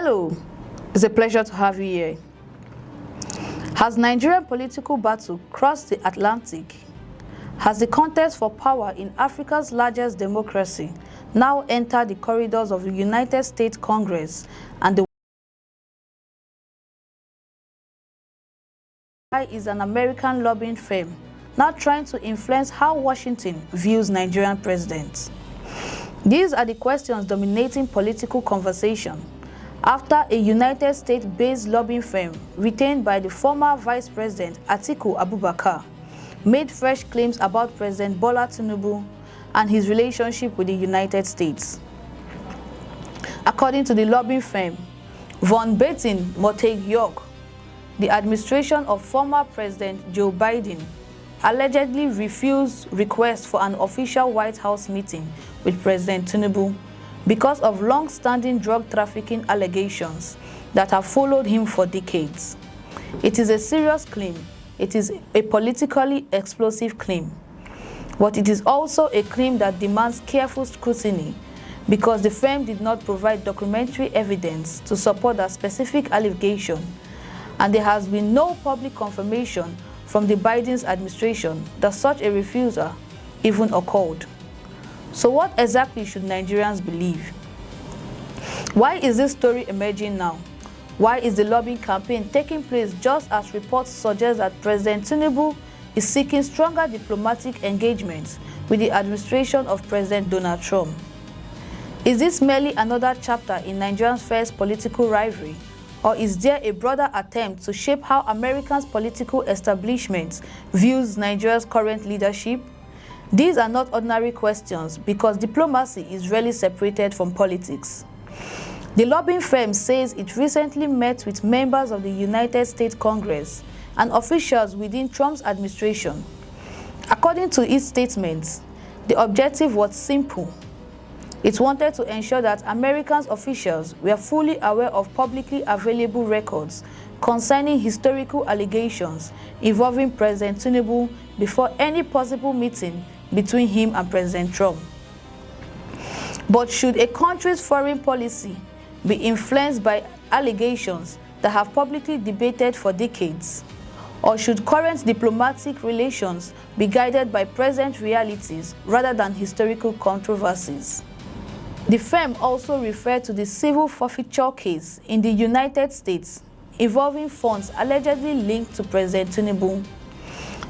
Hello, it's a pleasure to have you here. Has Nigerian political battle crossed the Atlantic? Has the contest for power in Africa's largest democracy now entered the corridors of the United States Congress and the el-rufai is an American lobbying firm now trying to influence how Washington views Nigerian presidents? These are the questions dominating political conversation after a United States-based lobbying firm retained by the former Vice President Atiku Abubakar made fresh claims about President Bola Tinubu and his relationship with the United States. According to the lobbying firm, Von Baten York, the administration of former President Joe Biden allegedly refused requests for an official White House meeting with President Tinubu because of long-standing drug trafficking allegations that have followed him for decades. It is a serious claim. It is a politically explosive claim. But it is also a claim that demands careful scrutiny because the firm did not provide documentary evidence to support that specific allegation, and there has been no public confirmation from the Biden's administration that such a refusal even occurred. So what exactly should Nigerians believe? Why is this story emerging now? Why is the lobbying campaign taking place just as reports suggest that President Tinubu is seeking stronger diplomatic engagements with the administration of President Donald Trump? Is this merely another chapter in Nigeria's first political rivalry, or is there a broader attempt to shape how America's political establishment views Nigeria's current leadership? These are not ordinary questions because diplomacy is rarely separated from politics. The lobbying firm says it recently met with members of the United States Congress and officials within Trump's administration. According to its statements, the objective was simple. It wanted to ensure that American officials were fully aware of publicly available records concerning historical allegations involving President Tinubu before any possible meeting between him and President Trump. But should a country's foreign policy be influenced by allegations that have publicly debated for decades? Or should current diplomatic relations be guided by present realities rather than historical controversies? The firm also referred to the civil forfeiture case in the United States involving funds allegedly linked to President Tinubu.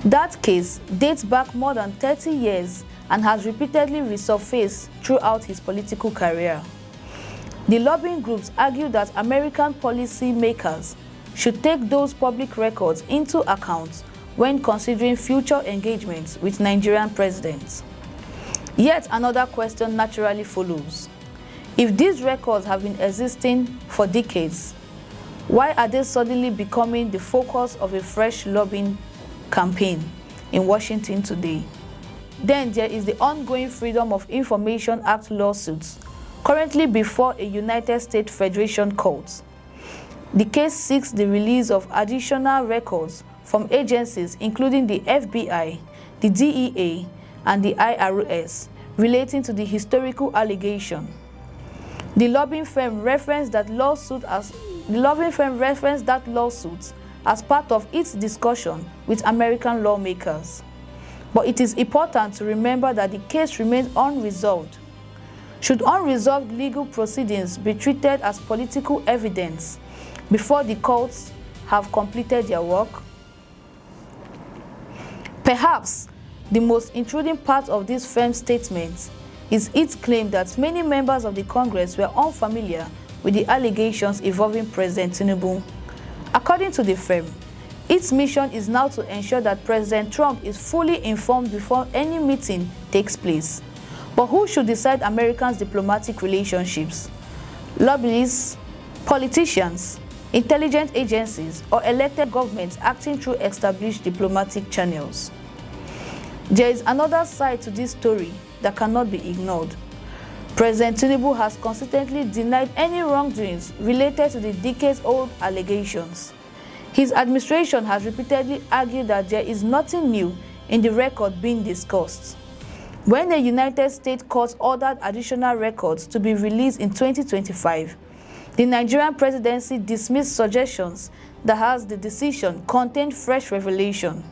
That case dates back more than 30 years and has repeatedly resurfaced throughout his political career. The lobbying groups argue that American policy makers should take those public records into account when considering future engagements with Nigerian presidents. Yet another question naturally follows. If these records have been existing for decades, why are they suddenly becoming the focus of a fresh lobbying campaign in Washington today? Then there is the ongoing Freedom of Information Act lawsuits, currently before a United States Federation court. The case seeks the release of additional records from agencies including the FBI, the DEA, and the IRS relating to the historical allegation. The lobbying firm referenced that lawsuit as part of its discussion with American lawmakers. But it is important to remember that the case remains unresolved. Should unresolved legal proceedings be treated as political evidence before the courts have completed their work? Perhaps the most intruding part of this firm's statement is its claim that many members of the Congress were unfamiliar with the allegations involving President Tinubu. According to the firm, its mission is now to ensure that President Trump is fully informed before any meeting takes place. But who should decide Americans' diplomatic relationships? Lobbyists, politicians, intelligence agencies, or elected governments acting through established diplomatic channels? There is another side to this story that cannot be ignored. President Tinubu has consistently denied any wrongdoings related to the decades-old allegations. His administration has repeatedly argued that there is nothing new in the record being discussed. When the United States court ordered additional records to be released in 2025, The Nigerian presidency dismissed suggestions that has the decision contained fresh revelation.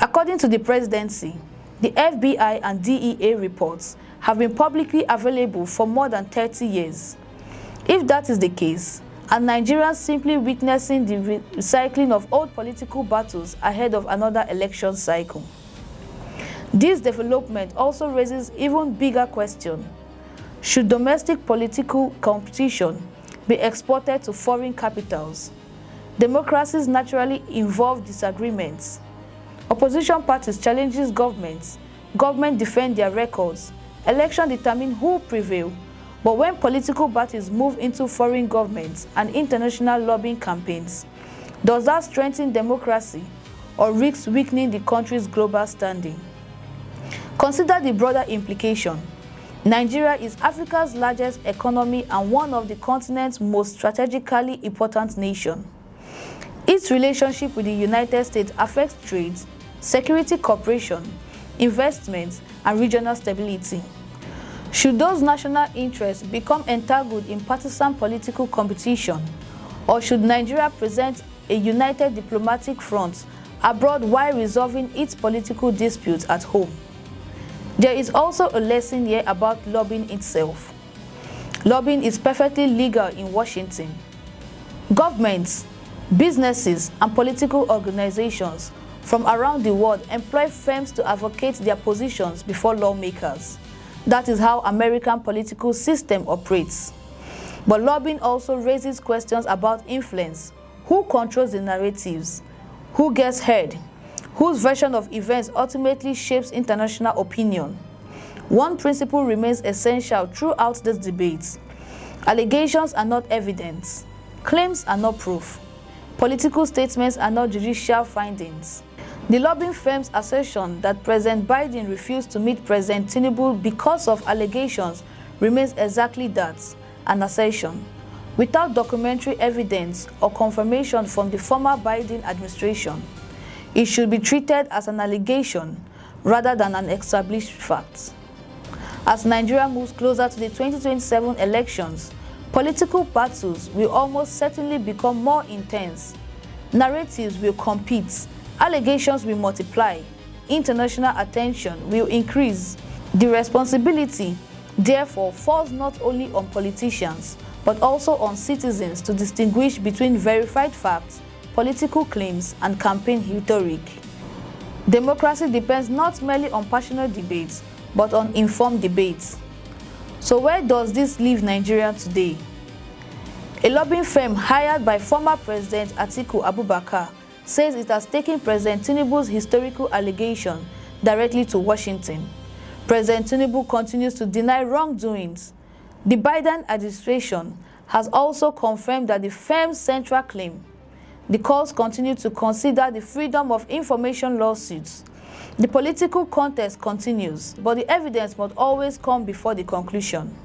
According to the presidency, the FBI and DEA reports have been publicly available for more than 30 years. If that is the case, and Nigerians simply witnessing the recycling of old political battles ahead of another election cycle. This development also raises even bigger question. Should domestic political competition be exported to foreign capitals? Democracies naturally involve disagreements. Opposition parties challenges governments. Government defend their records. Election determine who prevail. But when political parties move into foreign governments and international lobbying campaigns, does that strengthen democracy or risk weakening the country's global standing? Consider the broader implication. Nigeria is Africa's largest economy and one of the continent's most strategically important nations. Its relationship with the United States affects trade, security cooperation, investment, and regional stability. Should those national interests become entangled in partisan political competition, or should Nigeria present a united diplomatic front abroad while resolving its political disputes at home? There is also a lesson here about lobbying itself. Lobbying is perfectly legal in Washington. Governments, businesses, and political organizations from around the world employ firms to advocate their positions before lawmakers. That is how American political system operates. But lobbying also raises questions about influence. Who controls the narratives? Who gets heard? Whose version of events ultimately shapes international opinion? One principle remains essential throughout this debate. Allegations are not evidence. Claims are not proof. Political statements are not judicial findings. The lobbying firm's assertion that President Biden refused to meet President Tinubu because of allegations remains exactly that, an assertion, without documentary evidence or confirmation from the former Biden administration. It should be treated as an allegation rather than an established fact. As Nigeria moves closer to the 2027 elections, political battles will almost certainly become more intense. Narratives will compete. Allegations will multiply, international attention will increase. The responsibility, therefore, falls not only on politicians, but also on citizens to distinguish between verified facts, political claims, and campaign rhetoric. Democracy depends not merely on passionate debates, but on informed debates. So where does this leave Nigeria today? A lobbying firm hired by former President Atiku Abubakar says it has taken President Tinubu's historical allegation directly to Washington. President Tinubu continues to deny wrongdoings. The Biden administration has also confirmed that the firm's central claim. The courts continue to consider the Freedom of Information lawsuits. The political contest continues, but the evidence must always come before the conclusion.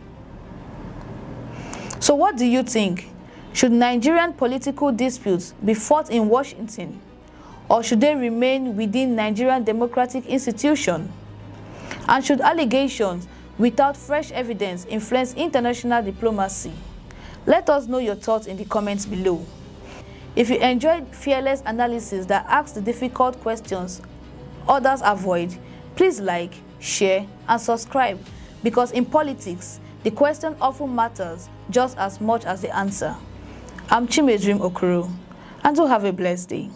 So what do you think? Should Nigerian political disputes be fought in Washington, or should they remain within Nigerian democratic institutions? And should allegations without fresh evidence influence international diplomacy? Let us know your thoughts in the comments below. If you enjoyed fearless analysis that asks the difficult questions others avoid, please like, share, and subscribe, because in politics, the question often matters just as much as the answer. I'm Chimedrim Okoro, and do have a blessed day.